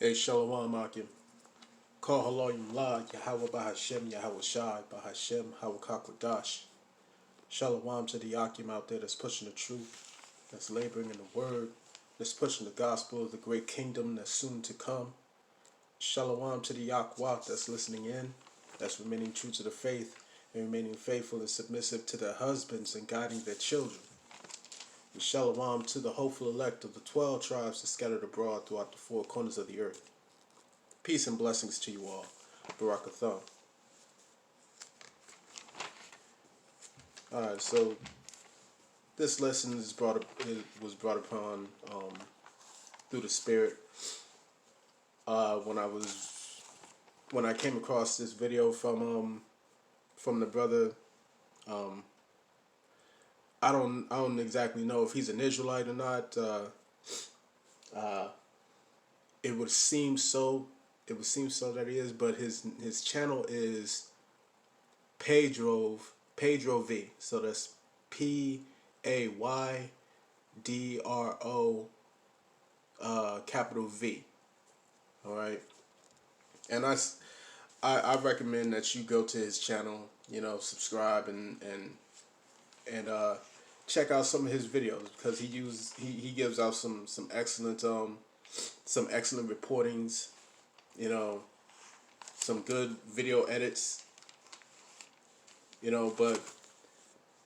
Hey, Shalom Akim. Call Haloyim La, Yahawah Bahashem Yahawashi, Bahashem Hawakakwadash. Shalom to the Akim out there that's pushing the truth, that's laboring in the word, that's pushing the gospel of the great kingdom that's soon to come. Shalom to the Yahweh that's listening in, that's remaining true to the faith and remaining faithful and submissive to their husbands and guiding their children. And Shalom to the hopeful elect of the 12 tribes that scattered abroad throughout the four corners of the earth. Peace and blessings to you all. Barakathon. Alright, so this lesson was brought upon through the Spirit when I came across this video from the brother. I don't exactly know if he's an Israelite or not. It would seem so. It would seem so that he is, but his channel is Pedro V. So that's PAYDRO capital V. All right, and I recommend that you go to his channel. You know, subscribe and check out some of his videos, because he gives out some excellent reportings. You know, some good video edits. You know, but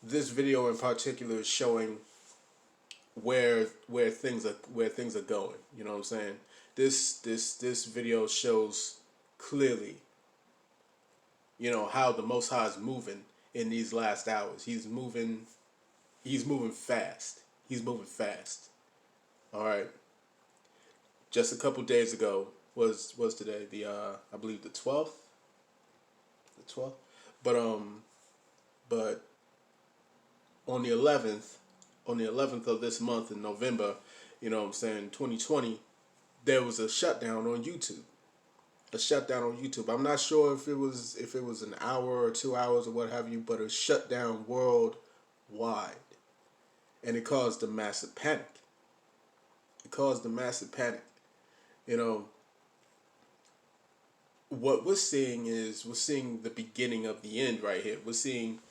this video in particular is showing where things are going. You know what I'm saying? This video shows clearly, you know, how the Most High is moving in these last hours. He's moving fast. He's moving fast. All right. Just a couple days ago was today I believe the 12th. But on the 11th of this month in November, you know what I'm saying, 2020, there was a shutdown on YouTube. I'm not sure if it was an hour or 2 hours or what have you, but it shut down worldwide. And it caused a massive panic. You know, what we're seeing the beginning of the end right here. We're seeing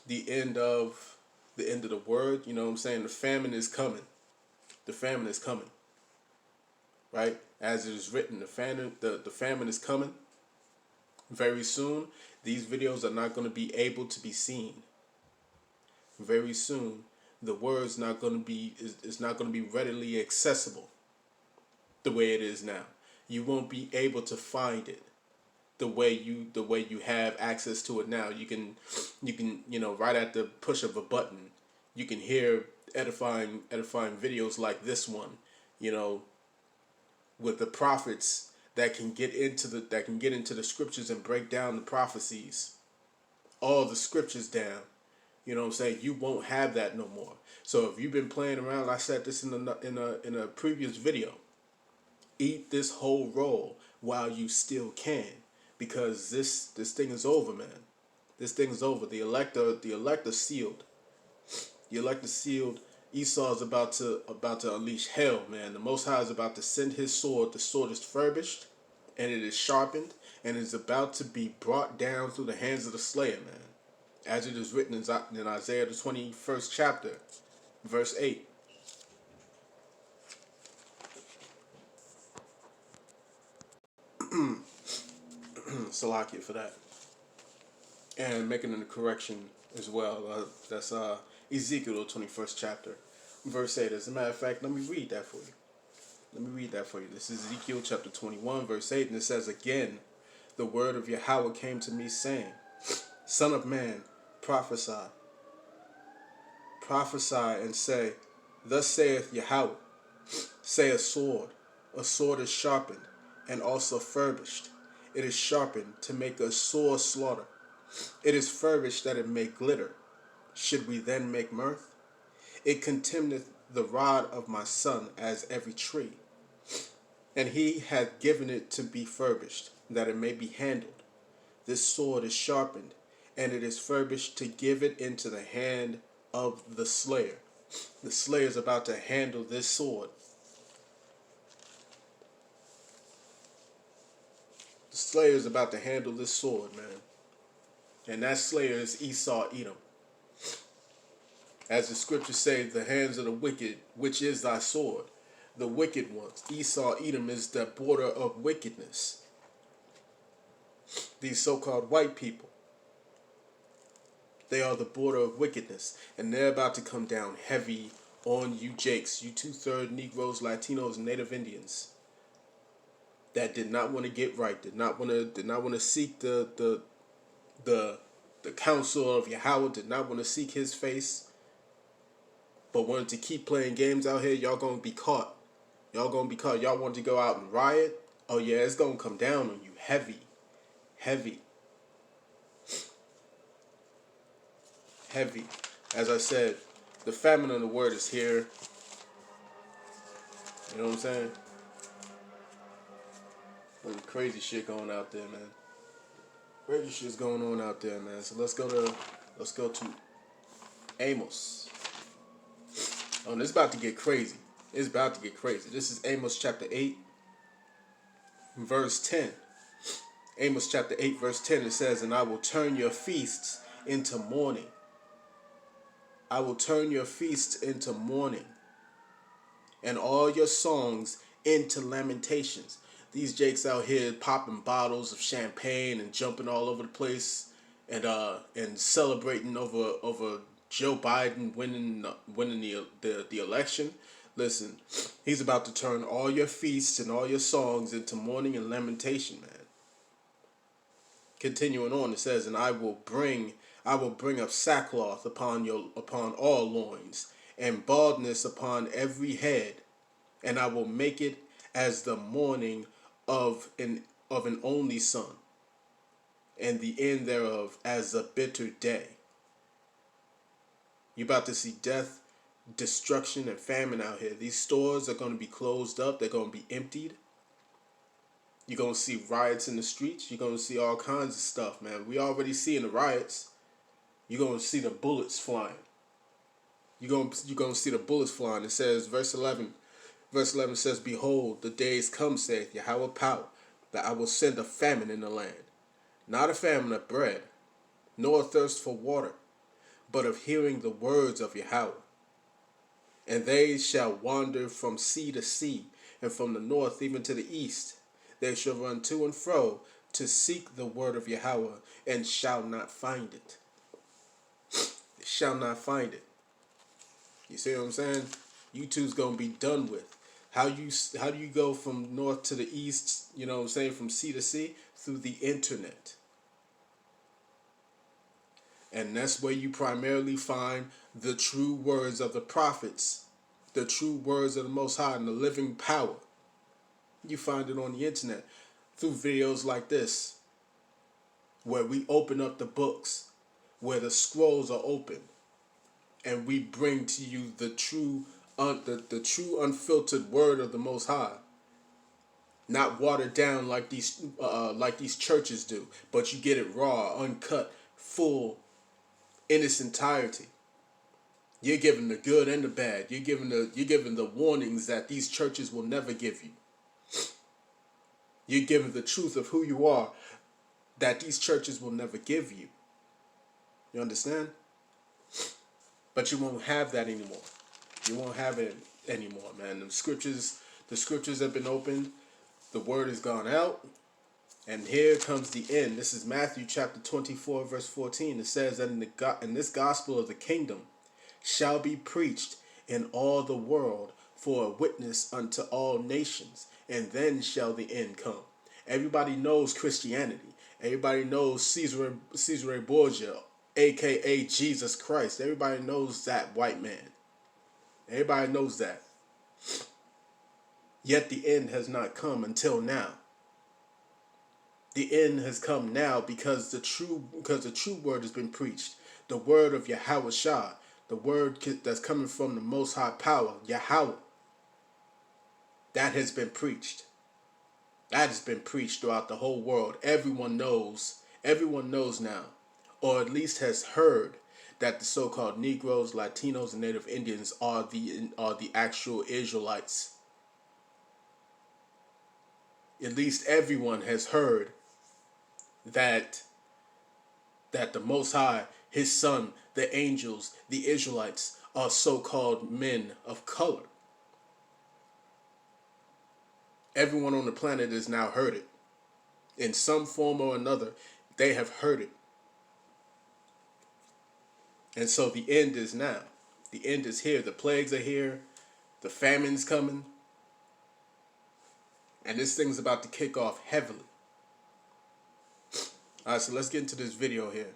the end of the word. You know what I'm saying? The famine is coming. Right? As it is written, the famine is coming. Very soon, these videos are not going to be able to be seen. Very soon, the word's not going to be readily accessible the way it is now. You won't be able to find it the way you have access to it now. You can you know, right at the push of a button, you can hear edifying videos like this one, you know, with the prophets that can get into the scriptures and break down the prophecies, all the scriptures down. You know what I'm saying? You won't have that no more. So if you've been playing around, I said this in a previous video, eat this whole roll while you still can, because this thing is over, man. This thing is over. The elect are sealed. The elect are sealed. Esau is about to unleash hell, man. The Most High is about to send his sword. The sword is furbished, and it is sharpened, and it is about to be brought down through the hands of the slayer, man. As it is written in Isaiah the 21st chapter, verse 8. Salakia for that. And making a correction as well. That's Ezekiel the 21st chapter, verse 8. As a matter of fact, let me read that for you. This is Ezekiel chapter 21, verse 8, and it says, "Again, the word of Yahweh came to me, saying, Son of man, prophesy and say, Thus saith Yahweh, say a sword is sharpened, and also furbished. It is sharpened to make a sore slaughter. It is furbished that it may glitter. Should we then make mirth? It contemneth the rod of my son as every tree. And he hath given it to be furbished, that it may be handled. This sword is sharpened, and it is furbished to give it into the hand of the slayer." The slayer is about to handle this sword. Slayer is about to handle this sword, man. And that Slayer is Esau, Edom. As the scriptures say, the hands of the wicked, which is thy sword. The wicked ones. Esau, Edom is the border of wickedness. These so-called white people. They are the border of wickedness. And they're about to come down heavy on you Jakes, you 2/3 Negroes, Latinos, and Native Indians that did not want to get right, did not want to seek the counsel of Yahawah, did not want to seek his face, but wanted to keep playing games out here. Y'all gonna be caught. Y'all gonna be caught. Y'all want to go out and riot? Oh yeah, it's gonna come down on you heavy. Heavy. Heavy. As I said, the famine of the word is here. You know what I'm saying? There's crazy shit going out there, man. Crazy shit's going on out there, man. So let's go to Amos. Oh, and it's about to get crazy. It's about to get crazy. This is Amos chapter 8, verse 10. Amos chapter 8, verse 10, it says, "And I will turn your feasts into mourning. I will turn your feasts into mourning, and all your songs into lamentations." These jakes out here popping bottles of champagne and jumping all over the place and celebrating over Joe Biden winning the election. Listen, he's about to turn all your feasts and all your songs into mourning and lamentation, man. Continuing on, it says, "And I will bring up sackcloth upon all loins, and baldness upon every head, and I will make it as the mourning of an only son, and the end thereof as a bitter day." You're about to see death, destruction, and famine out here. These stores are going to be closed up. They're going to be emptied. You're going to see riots in the streets. You're going to see all kinds of stuff, man. We already seeing the riots. You're going to see the bullets flying. You're going to see the bullets flying. It says, verse 11 says, "Behold, the days come, saith Yahawah power, that I will send a famine in the land. Not a famine of bread, nor a thirst for water, but of hearing the words of Yahawah. And they shall wander from sea to sea, and from the north even to the east. They shall run to and fro to seek the word of Yahawah, and shall not find it." They shall not find it. You see what I'm saying? You two's gonna be done with. How do you go from north to the east, you know what I'm saying, from sea to sea? Through the internet. And that's where you primarily find the true words of the prophets, the true words of the Most High and the living power. You find it on the internet through videos like this, where we open up the books, where the scrolls are open, and we bring to you the true unfiltered word of the Most High, not watered down like these churches do, but you get it raw, uncut, full, in its entirety. You're given the good and the bad. You're given the warnings that these churches will never give you. You're given the truth of who you are that these churches will never give you. You understand? But you won't have that anymore. You won't have it anymore, man. The scriptures have been opened. The word has gone out. And here comes the end. This is Matthew chapter 24, verse 14. It says that in this gospel of the kingdom shall be preached in all the world for a witness unto all nations, and then shall the end come. Everybody knows Christianity. Everybody knows Caesar Borgia, a.k.a. Jesus Christ. Everybody knows that white man. Everybody knows that. Yet the end has not come until now. The end has come now because the true word has been preached. The word of Yahawah, the word that's coming from the Most High power, Yahawah. That has been preached. That has been preached throughout the whole world. Everyone knows now, or at least has heard, that the so-called Negroes, Latinos, and Native Indians are the actual Israelites. At least everyone has heard that the Most High, His Son, the angels, the Israelites are so-called men of color. Everyone on the planet has now heard it. In some form or another, they have heard it. And so the end is now. The end is here. The plagues are here. The famine's coming. And this thing's about to kick off heavily. Alright, so let's get into this video here.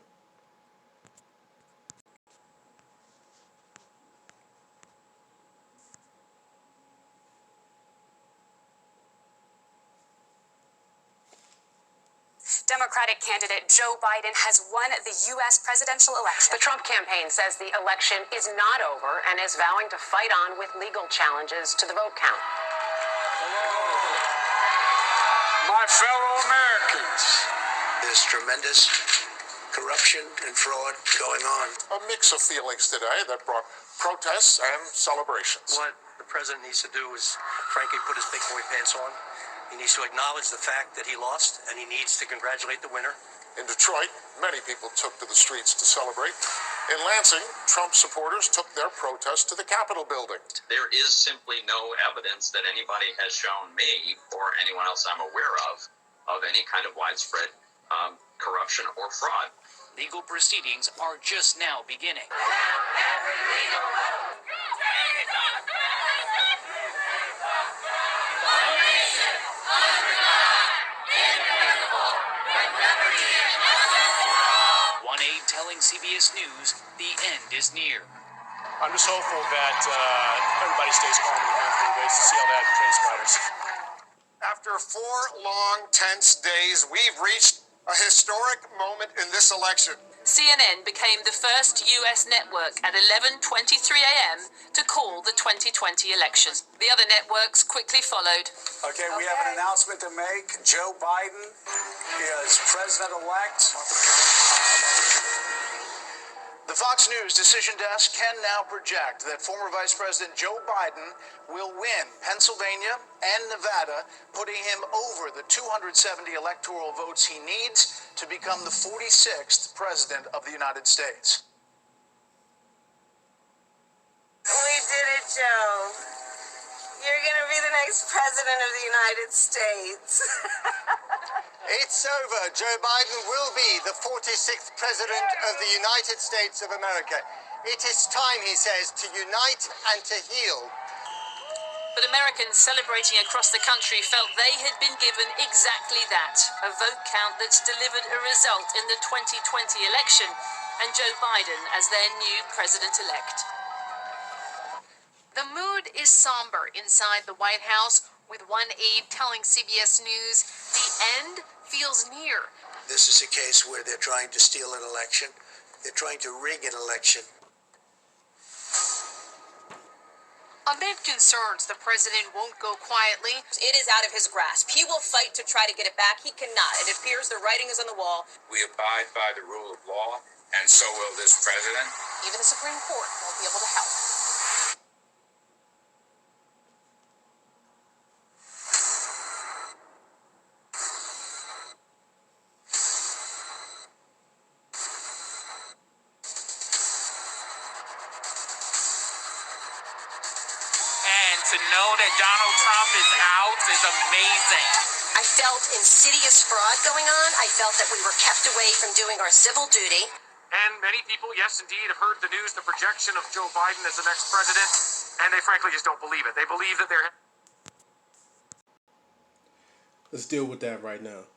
Democratic candidate Joe Biden has won the U.S. presidential election. The Trump campaign says the election is not over and is vowing to fight on with legal challenges to the vote count. My fellow Americans, there's tremendous corruption and fraud going on. a mix of feelings today that brought protests and celebrations. What the president needs to do is, frankly, put his big boy pants on. He needs to acknowledge the fact that he lost, and he needs to congratulate the winner. In Detroit, many people took to the streets to celebrate. In Lansing, Trump supporters took their protest to the Capitol building. There is simply no evidence that anybody has shown me or anyone else I'm aware of any kind of widespread corruption or fraud. Legal proceedings are just now beginning. One aide telling CBS News the end is near. I'm just hopeful that everybody stays calm in the country to see how that transpires. After 4 long, tense days, we've reached a historic moment in this election. CNN became the first U.S. network at 11:23 a.m. to call the 2020 election. The other networks quickly followed. Okay, we have an announcement to make. Joe Biden is president-elect. The Fox News decision desk can now project that former Vice President Joe Biden will win Pennsylvania and Nevada, putting him over the 270 electoral votes he needs to become the 46th President of the United States. We did it, Joe. You're going to be the next President of the United States. It's over. Joe Biden will be the 46th President of the United States of America. It is time, he says, to unite and to heal. But Americans celebrating across the country felt they had been given exactly that, a vote count that's delivered a result in the 2020 election, and Joe Biden as their new president-elect. The mood is somber inside the White House, with one aide telling CBS News the end feels near. This is a case where they're trying to steal an election. They're trying to rig an election. Amid concerns the president won't go quietly. It is out of his grasp. He will fight to try to get it back. He cannot. It appears the writing is on the wall. We abide by the rule of law, and so will this president. Even the Supreme Court won't be able to help. To know that Donald Trump is out is amazing. I felt insidious fraud going on. I felt that we were kept away from doing our civil duty. And many people, yes, indeed, have heard the news, the projection of Joe Biden as the next president, and they frankly just don't believe it. They believe that they're... Let's deal with that right now.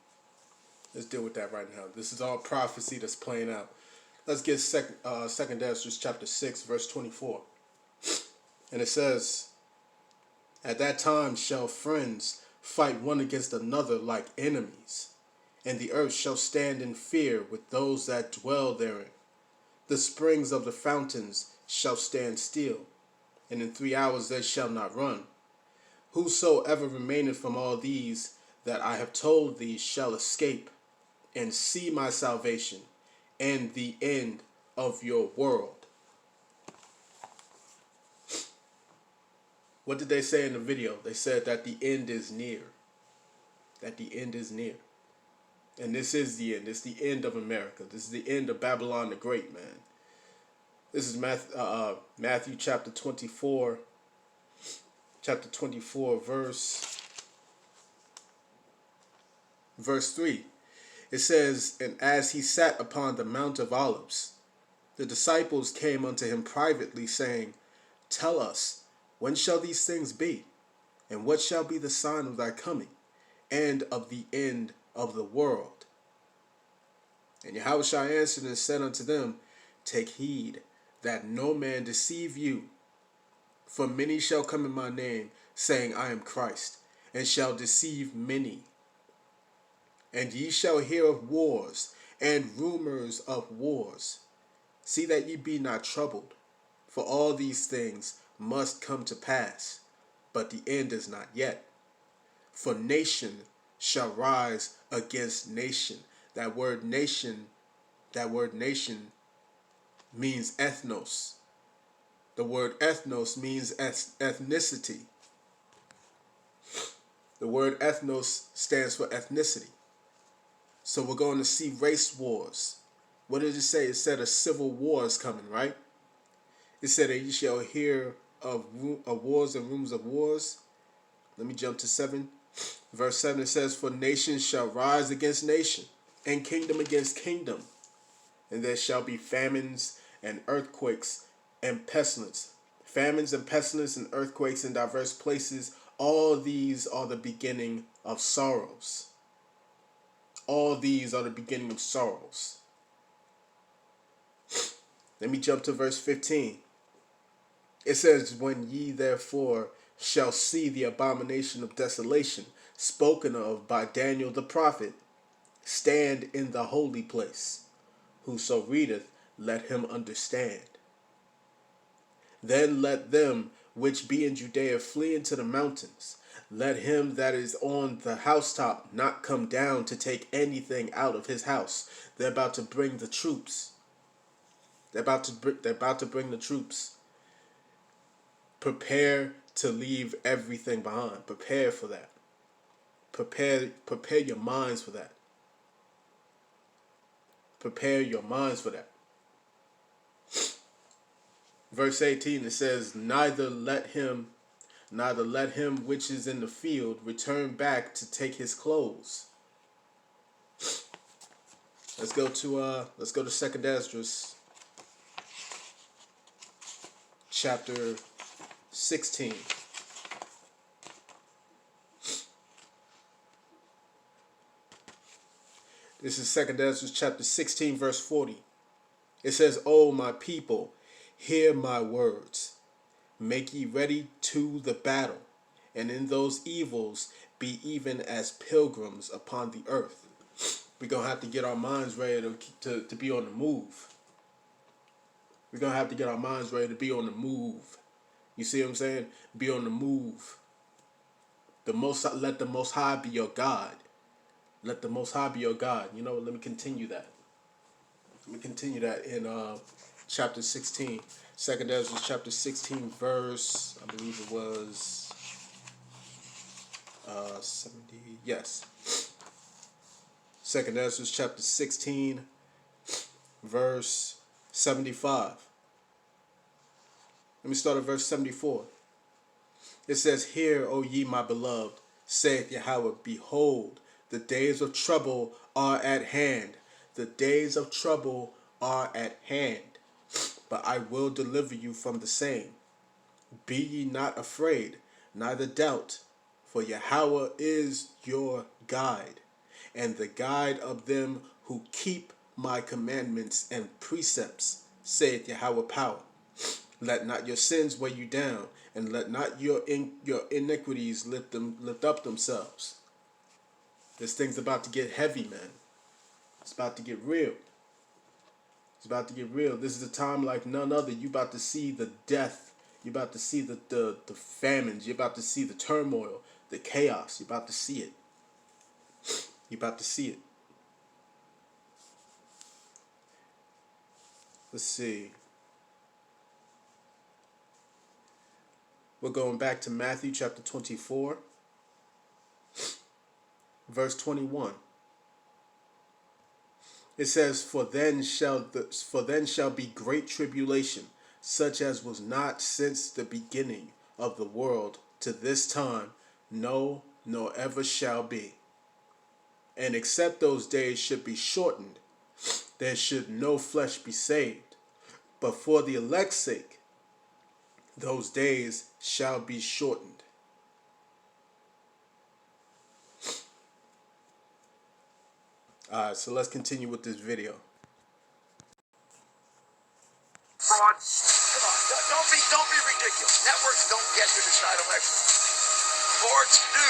Let's deal with that right now. This is all prophecy that's playing out. Let's get Second Esdras chapter 6, verse 24. And it says, "At that time shall friends fight one against another like enemies, and the earth shall stand in fear with those that dwell therein. The springs of the fountains shall stand still, and in 3 hours they shall not run. Whosoever remaineth from all these that I have told thee shall escape, and see my salvation, and the end of your world." What did they say in the video? They said that the end is near. That the end is near. And this is the end. This is the end of America. This is the end of Babylon the Great, man. This is Matthew chapter 24. Chapter 24, verse 3. It says, "And as he sat upon the Mount of Olives, the disciples came unto him privately, saying, Tell us, when shall these things be? And what shall be the sign of thy coming, and of the end of the world? And Yahushua answered and said unto them, Take heed that no man deceive you. For many shall come in my name, saying, I am Christ, and shall deceive many. And ye shall hear of wars, and rumors of wars. See that ye be not troubled, for all these things must come to pass, but the end is not yet. For nation shall rise against nation." That word nation means ethnos. The word ethnos means ethnicity. The word ethnos stands for ethnicity. So we're going to see race wars. What did it say? It said a civil war is coming, right? It said that you shall hear of wars and rumors of wars. Let me jump to 7. Verse 7, it says, "For nation shall rise against nation, and kingdom against kingdom. And there shall be famines and earthquakes and pestilence." Famines and pestilence and earthquakes in diverse places. All these are the beginning of sorrows. All these are the beginning of sorrows. Let me jump to verse 15. It says, "When ye therefore shall see the abomination of desolation spoken of by Daniel the prophet stand in the holy place, whoso readeth, let him understand. Then let them which be in Judea flee into the mountains. Let him that is on the housetop not come down to take anything out of his house." They're about to bring the troops. They're about to bring the troops. Prepare to leave everything behind. Prepare for that. Prepare your minds for that. Prepare your minds for that. Verse 18, it says, neither let him which is in the field return back to take his clothes. Let's go to 2 Esdras chapter 16. This is 2 Esdras chapter 16 verse 40. It says, "O my people, hear my words. Make ye ready to the battle, and in those evils be even as pilgrims upon the earth." We're going to have to get our minds ready to be on the move. We're going to have to get our minds ready to be on the move. You see what I'm saying? Be on the move. Let the Most High be your God. Let the Most High be your God. You know what? Let me continue that. Let me continue that in chapter 16. 2 Esdras chapter 16 verse, I believe it was 70. Yes. 2 Esdras chapter 16 verse 75. Let me start at verse 74. It says, "Hear, O ye my beloved, saith Yahweh, behold, the days of trouble are at hand. The days of trouble are at hand. But I will deliver you from the same. Be ye not afraid, neither doubt, for Yahweh is your guide, and the guide of them who keep my commandments and precepts, saith Yahweh power. Let not your sins weigh you down, and let not your iniquities lift up themselves." This thing's about to get heavy, man. It's about to get real. It's about to get real. This is a time like none other. You about to see the death. You're about to see the famines. You're about to see the turmoil, the chaos. You're about to see it. You're about to see it. Let's see. We're going back to Matthew chapter 24, verse 21. It says, for then shall be great tribulation, such as was not since the beginning of the world to this time, no, nor ever shall be. And except those days should be shortened, there should no flesh be saved. But for the elect's sake, those days shall be shortened. Alright, so let's continue with this video. Fraud. Come on, don't be ridiculous. Networks don't get to decide elections. Courts do.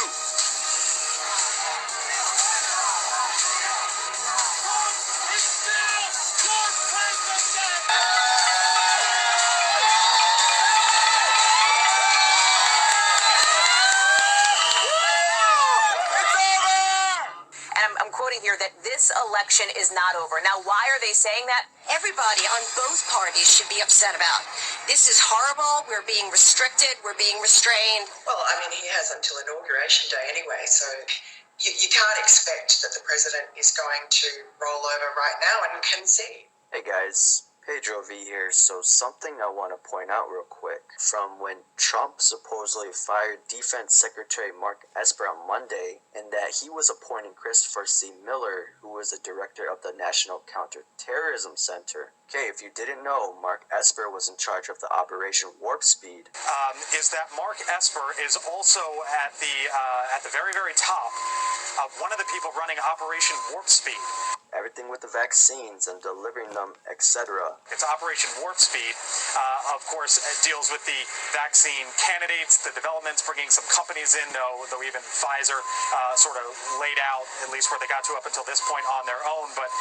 I'm quoting here that this election is not over. Now, why are they saying that? Everybody on both parties should be upset about. This is horrible. We're being restricted. We're being restrained. Well, I mean, he has until Inauguration Day anyway, so you can't expect that the president is going to roll over right now and concede. Hey guys, Pedro V here. So something I want to point out real quick. From when Trump supposedly fired Defense Secretary Mark Esper on Monday, and that he was appointing Christopher C. Miller, who was the director of the National Counterterrorism Center. Okay, if you didn't know, Mark Esper was in charge of the Operation Warp Speed. Is that Mark Esper is also at the very, very top of one of the people running Operation Warp Speed. Everything with the vaccines and delivering them, etc. It's Operation Warp Speed. Of course, it deals with the vaccine candidates, the developments, bringing some companies in, though even Pfizer sort of laid out, at least where they got to up until this point, on their own, but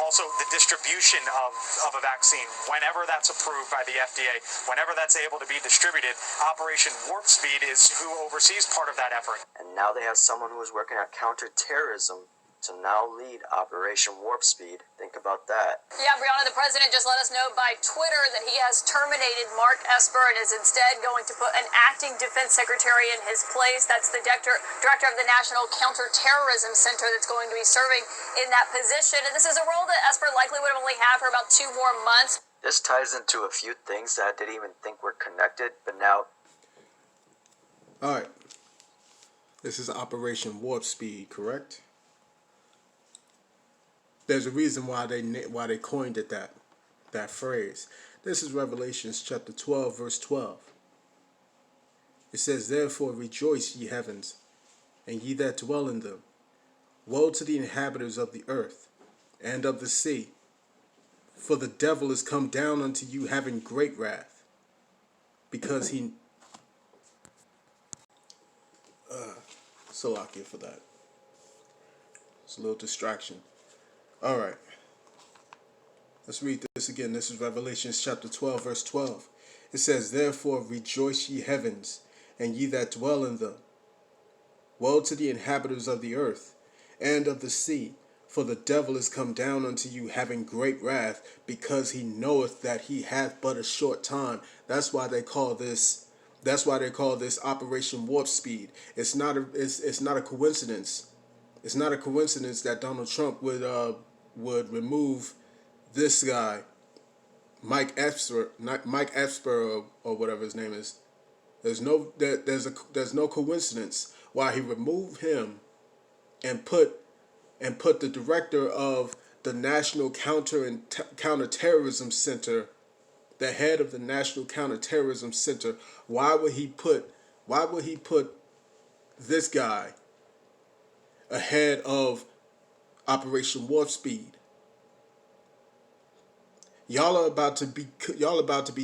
also the distribution of a vaccine. Whenever that's approved by the FDA, whenever that's able to be distributed, Operation Warp Speed is who oversees part of that effort. And now they have someone who is working on counterterrorism to now lead Operation Warp Speed. Think about that. Yeah, Brianna, the president just let us know by Twitter that he has terminated Mark Esper and is instead going to put an acting defense secretary in his place. That's the director of the National Counterterrorism Center that's going to be serving in that position. And this is a role that Esper likely would only have for about 2 more months. This ties into a few things that I didn't even think were connected, but now... Alright. This is Operation Warp Speed, correct? There's a reason why they coined it that phrase. This is Revelations chapter 12, verse 12. It says, therefore rejoice, ye heavens, and ye that dwell in them. Woe to the inhabitants of the earth and of the sea, for the devil is come down unto you having great wrath, because he... Salakia for that. It's a little distraction. Alright, let's read this again. This is Revelation chapter 12, verse 12. It says, therefore rejoice, ye heavens, and ye that dwell in them. Woe to the inhabitants of the earth and of the sea, for the devil is come down unto you having great wrath, because he knoweth that he hath but a short time. That's why they call this Operation Warp Speed. It's not a coincidence. It's not a coincidence that Donald Trump would remove this guy, Mike Esper, or whatever his name is. There's no coincidence why he removed him and put the director of the National Counterterrorism Center, the head of the National Counterterrorism Center. Why would he put this guy ahead of Operation Warp Speed? Y'all are about to be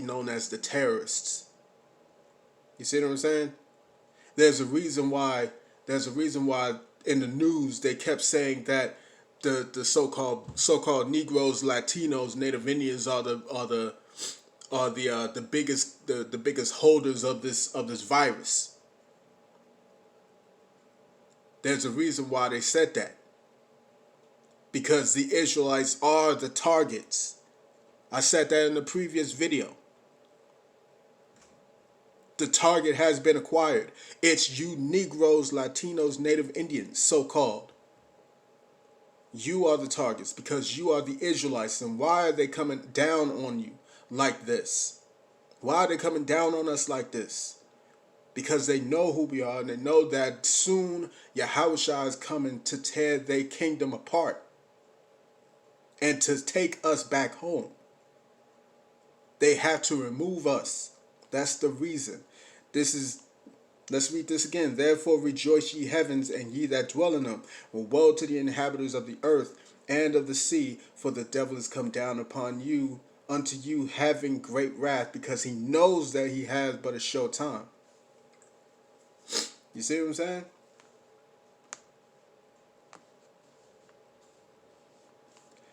known as the terrorists. You see what I'm saying? There's a reason why in the news they kept saying that the so-called Negroes, Latinos, Native Indians are the biggest holders of this virus. There's a reason why they said that. Because the Israelites are the targets. I said that in the previous video. The target has been acquired. It's you Negroes, Latinos, Native Indians, so-called. You are the targets because you are the Israelites. And why are they coming down on you like this? Why are they coming down on us like this? Because they know who we are, and they know that soon Yahawashi is coming to tear their kingdom apart and to take us back home. They have to remove us. That's the reason. Let's read this again. Therefore rejoice ye heavens, and ye that dwell in them. Woe to the inhabitants of the earth and of the sea, for the devil is come down upon you, unto you, having great wrath, because he knows that he has but a short time. You see what I'm saying?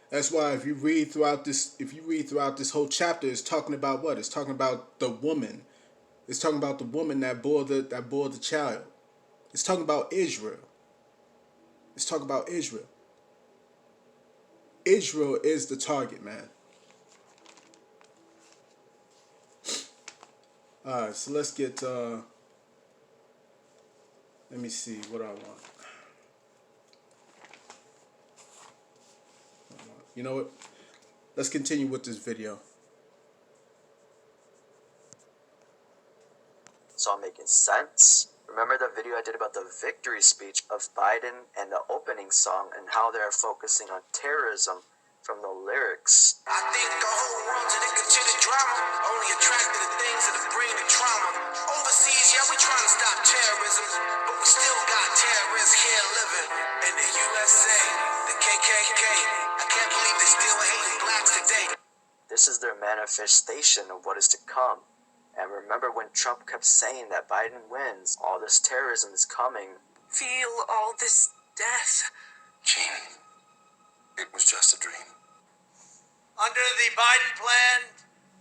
That's why if you read throughout this whole chapter, it's talking about what? It's talking about the woman. It's talking about the woman that bore the child. It's talking about Israel. It's talking about Israel. Israel is the target, man. Alright, so let's get let me see what I want. You know what? Let's continue with this video. It's all making sense. Remember the video I did about the victory speech of Biden and the opening song and how they're focusing on terrorism from the lyrics? I think the whole world's addicted to the drama, only attracted to things that bring the trauma. Overseas, yeah, we trying to stop terrorism, but we still got terrorists here living in the USA, the KKK. I can't believe they still hating blacks today. This is their manifestation of what is to come. And remember when Trump kept saying that Biden wins, all this terrorism is coming. Feel all this death. Gene, it was just a dream. Under the Biden plan,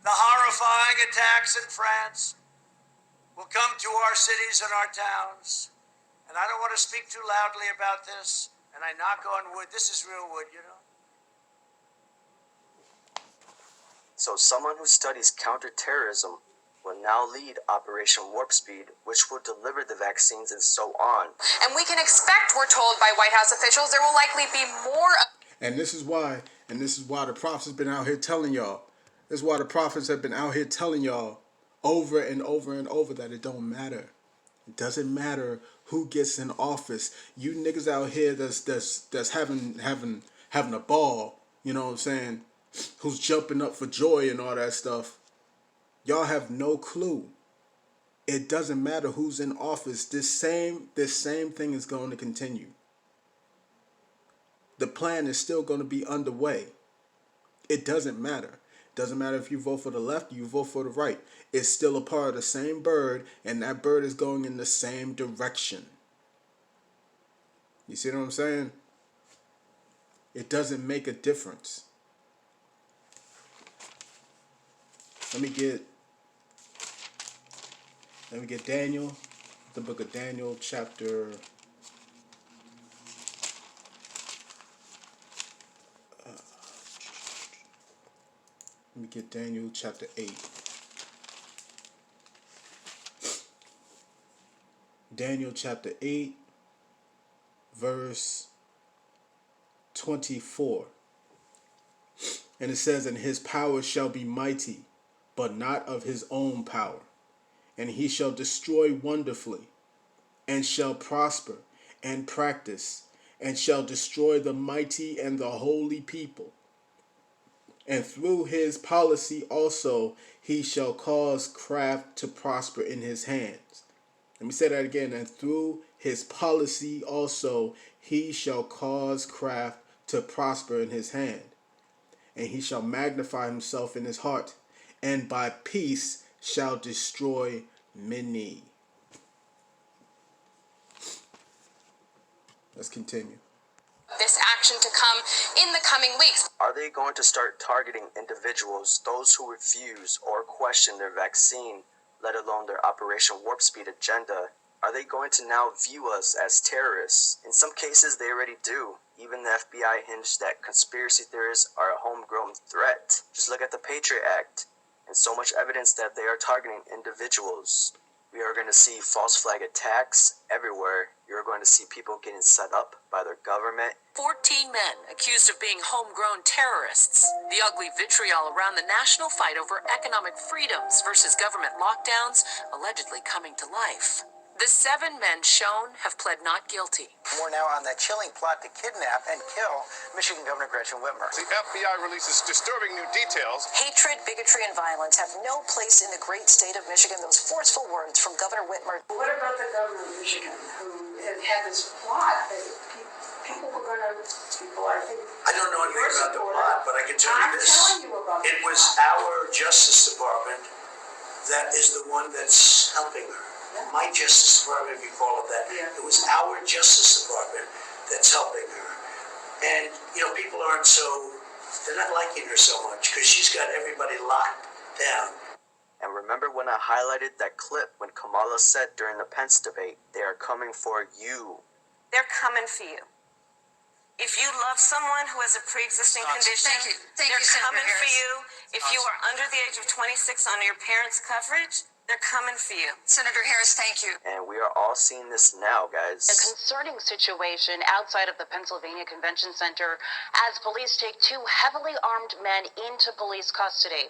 the horrifying attacks in France will come to our cities and our towns. And I don't want to speak too loudly about this, and I knock on wood. This is real wood, you know. So someone who studies counterterrorism will now lead Operation Warp Speed, which will deliver the vaccines and so on. And we can expect, we're told by White House officials, there will likely be more. And this is why the prophets have been out here telling y'all. This is why the prophets have been out here telling y'all over and over and over that it don't matter. It doesn't matter who gets in office. You niggas out here that's having a ball, you know what I'm saying, who's jumping up for joy and all that stuff. Y'all have no clue. It doesn't matter who's in office. This same thing is going to continue. The plan is still going to be underway. It doesn't matter. It doesn't matter if you vote for the left or you vote for the right. It's still a part of the same bird, and that bird is going in the same direction. You see what I'm saying? It doesn't make a difference. Let me get Daniel, the book of Daniel, chapter let me get Daniel chapter 8. Daniel chapter 8, verse 24. And it says, and his power shall be mighty, but not of his own power. And he shall destroy wonderfully, and shall prosper, and practice, and shall destroy the mighty and the holy people. And through his policy also he shall cause craft to prosper in his hands. Let me say that again. And through his policy also he shall cause craft to prosper in his hand. And he shall magnify himself in his heart, and by peace shall destroy many. Let's continue. This action to come in the coming weeks. Are they going to start targeting individuals, those who refuse or question their vaccine, let alone their Operation Warp Speed agenda? Are they going to now view us as terrorists? In some cases, they already do. Even the FBI hinged that conspiracy theorists are a homegrown threat. Just look at the Patriot Act, and so much evidence that they are targeting individuals. We are going to see false flag attacks everywhere. You're going going to see people getting set up by their government. 14 men accused of being homegrown terrorists. The ugly vitriol around the national fight over economic freedoms versus government lockdowns allegedly coming to life. The 7 men shown have pled not guilty. More now on that chilling plot to kidnap and kill Michigan Governor Gretchen Whitmer. The FBI releases disturbing new details. Hatred, bigotry, and violence have no place in the great state of Michigan. Those forceful words from Governor Whitmer. What about the governor of Michigan who had this plot that people were going to, I think... I don't know anything about the plot, but I can tell you this. It was our Justice Department that is the one that's helping her. My Justice Department, if you call it that. It was our Justice Department that's helping her. And, you know, people aren't they're not liking her so much because she's got everybody locked down. And remember when I highlighted that clip when Kamala said during the Pence debate, they are coming for you. They're coming for you. If you love someone who has a pre-existing condition, Thank they're you, Senator coming for Harris. you. If you are under the age of 26 on your parents' coverage, they're coming for you. Senator Harris, thank you. And we are all seeing this now, guys. A concerning situation outside of the Pennsylvania Convention Center as police take 2 heavily armed men into police custody.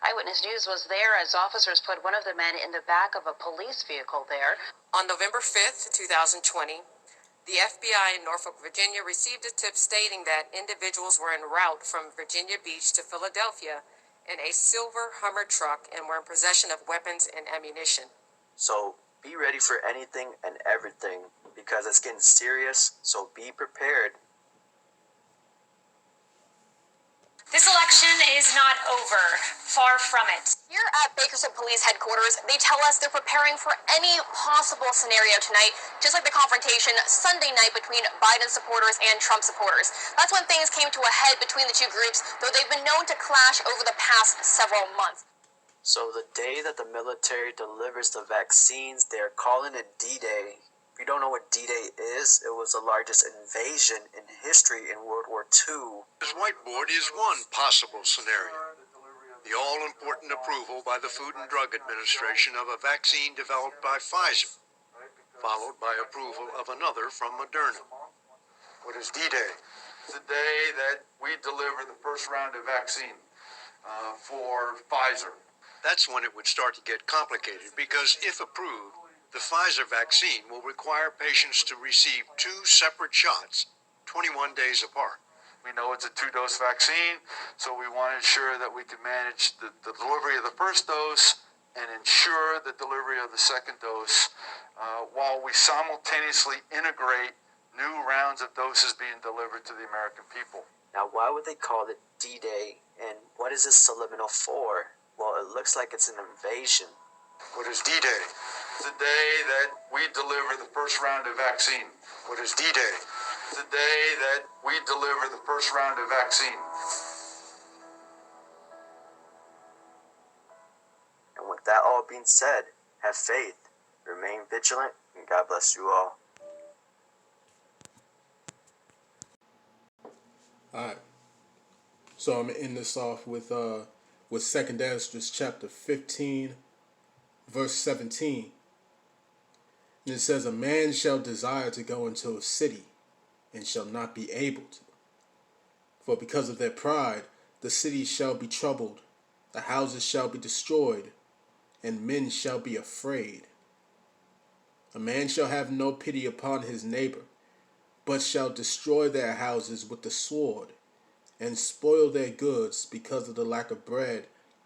Eyewitness News was there as officers put one of the men in the back of a police vehicle there. On November 5th, 2020, the FBI in Norfolk, Virginia received a tip stating that individuals were en route from Virginia Beach to Philadelphia in a silver Hummer truck and were in possession of weapons and ammunition. So be ready for anything and everything because it's getting serious, so be prepared. This election is not over. Far from it. Here at Bakersfield Police Headquarters, they tell us they're preparing for any possible scenario tonight, just like the confrontation Sunday night between Biden supporters and Trump supporters. That's when things came to a head between the two groups, though they've been known to clash over the past several months. So the day that the military delivers the vaccines, they're calling it D-Day. If you don't know what D-Day is, it was the largest invasion in history in World War II. This whiteboard is one possible scenario. The all-important approval by the Food and Drug Administration of a vaccine developed by Pfizer, followed by approval of another from Moderna. What is D-Day? The day that we deliver the first round of vaccine for Pfizer. That's when it would start to get complicated because if approved, the Pfizer vaccine will require patients to receive 2 separate shots 21 days apart. We know it's a 2-dose vaccine, so we want to ensure that we can manage the delivery of the first dose and ensure the delivery of the second dose while we simultaneously integrate new rounds of doses being delivered to the American people. Now, why would they call it D-Day, and what is this subliminal for? Well, it looks like it's an invasion. What is D-Day? The day that we deliver the first round of vaccine. What is D-Day? The day that we deliver the first round of vaccine. And with that all being said, have faith, remain vigilant, and God bless you all. Alright. So I'm going to end this off with 2nd Esdras chapter 15, verse 17. And it says, a man shall desire to go into a city, and shall not be able to. For because of their pride, the city shall be troubled, the houses shall be destroyed, and men shall be afraid. A man shall have no pity upon his neighbor, but shall destroy their houses with the sword, and spoil their goods because of the lack of bread,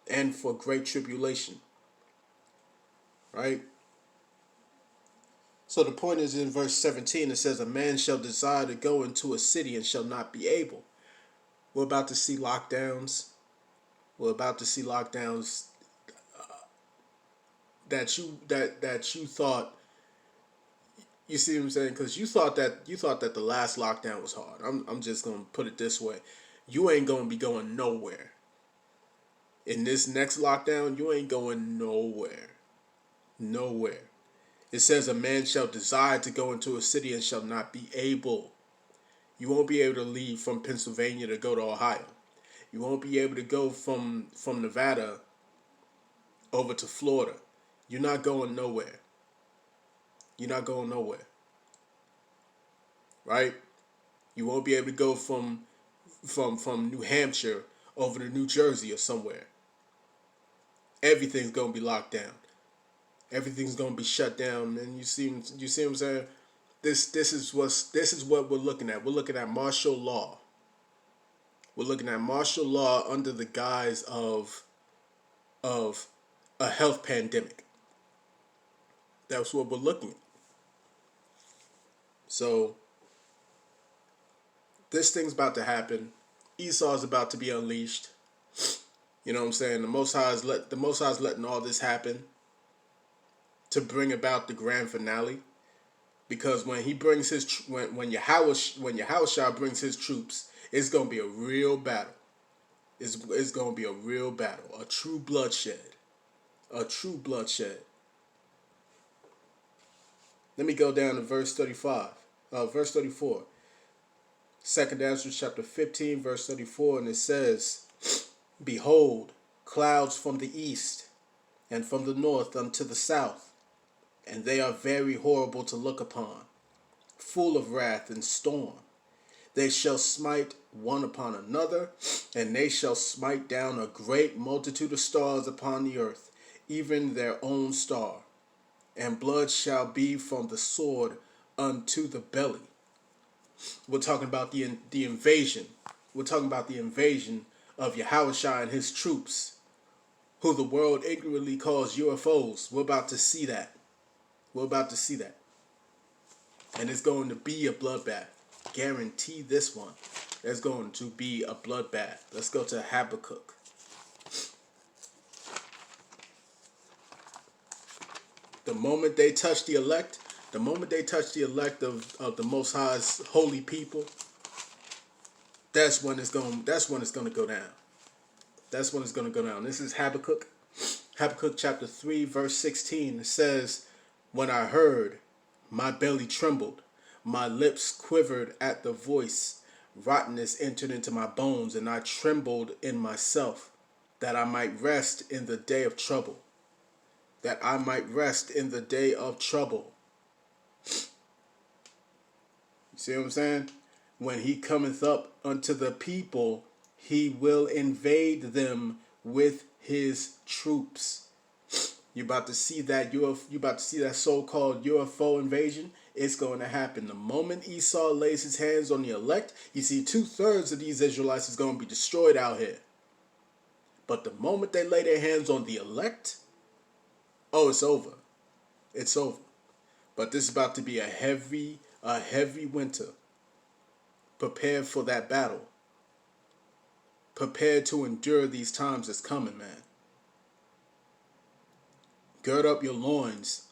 and for great tribulation. Right? So the point is in verse 17, it says, a man shall desire to go into a city and shall not be able. We're about to see lockdowns. We're about to see lockdowns that you thought, you see what I'm saying? Because you thought that the last lockdown was hard. I'm just gonna put it this way. You ain't gonna be going nowhere. In this next lockdown, you ain't going nowhere. Nowhere. It says a man shall desire to go into a city and shall not be able. You won't be able to leave from Pennsylvania to go to Ohio. You won't be able to go from Nevada over to Florida. You're not going nowhere. You're not going nowhere. right? You won't be able to go from New Hampshire over to New Jersey or somewhere. Everything's gonna be locked down. Everything's gonna be shut down, and you see what I'm saying? This is what we're looking at. We're looking at martial law. We're looking at martial law under the guise of a health pandemic. That's what we're looking at. So this thing's about to happen. Esau's about to be unleashed. You know what I'm saying? The Most High is letting all this happen to bring about the grand finale. Because when he brings his when Yahawah brings his troops, it's gonna be a real battle. It's gonna be a real battle, a true bloodshed, a true bloodshed. Let me go down to verse 34. Second Ezra chapter 15, verse 34, and it says, "Behold, clouds from the east, and from the north unto the south, and they are very horrible to look upon, full of wrath and storm. They shall smite one upon another, and they shall smite down a great multitude of stars upon the earth, even their own star. And blood shall be from the sword unto the belly." We're talking about the invasion. We're talking about the invasion of Yahawah and his troops, who the world ignorantly calls UFOs. We're about to see that. We're about to see that. And it's going to be a bloodbath. Guarantee this one. There's going to be a bloodbath. Let's go to Habakkuk. The moment they touch the elect, of the Most High's holy people, that's when it's going to go down. That's when it's going to go down. This is Habakkuk. Habakkuk chapter 3, verse 16. It says, "When I heard, my belly trembled, my lips quivered at the voice. Rottenness entered into my bones, and I trembled in myself, that I might rest in the day of trouble." That I might rest in the day of trouble. You see what I'm saying? When he cometh up unto the people, he will invade them with his troops. You about to see that so-called UFO invasion. It's going to happen. The moment Esau lays his hands on the elect, you see 2/3 of these Israelites is going to be destroyed out here. But the moment they lay their hands on the elect, oh, it's over. It's over. But this is about to be a heavy winter. Prepare for that battle. Prepare to endure these times that's coming, man. Gird up your loins.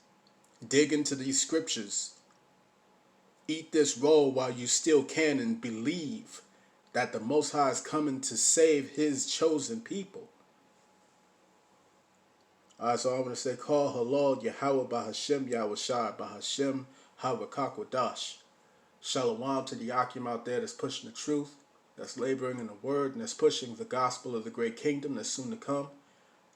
Dig into these scriptures. Eat this roll while you still can, and believe that the Most High is coming to save his chosen people. Alright, so I'm going to say, call halal Yahawah Bahashem Yahawashi Bahashem Yahawadah. Shalom to the Yakim out there that's pushing the truth, that's laboring in the word, and that's pushing the gospel of the great kingdom that's soon to come.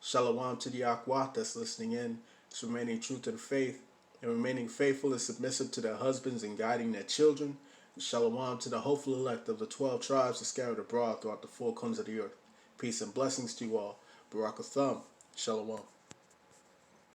Shalom to the Yakwat that's listening in, that's remaining true to the faith, and remaining faithful and submissive to their husbands and guiding their children. And shalom to the hopeful elect of the 12 tribes that scattered abroad throughout the four corners of the earth. Peace and blessings to you all. Barakatham. Shalom.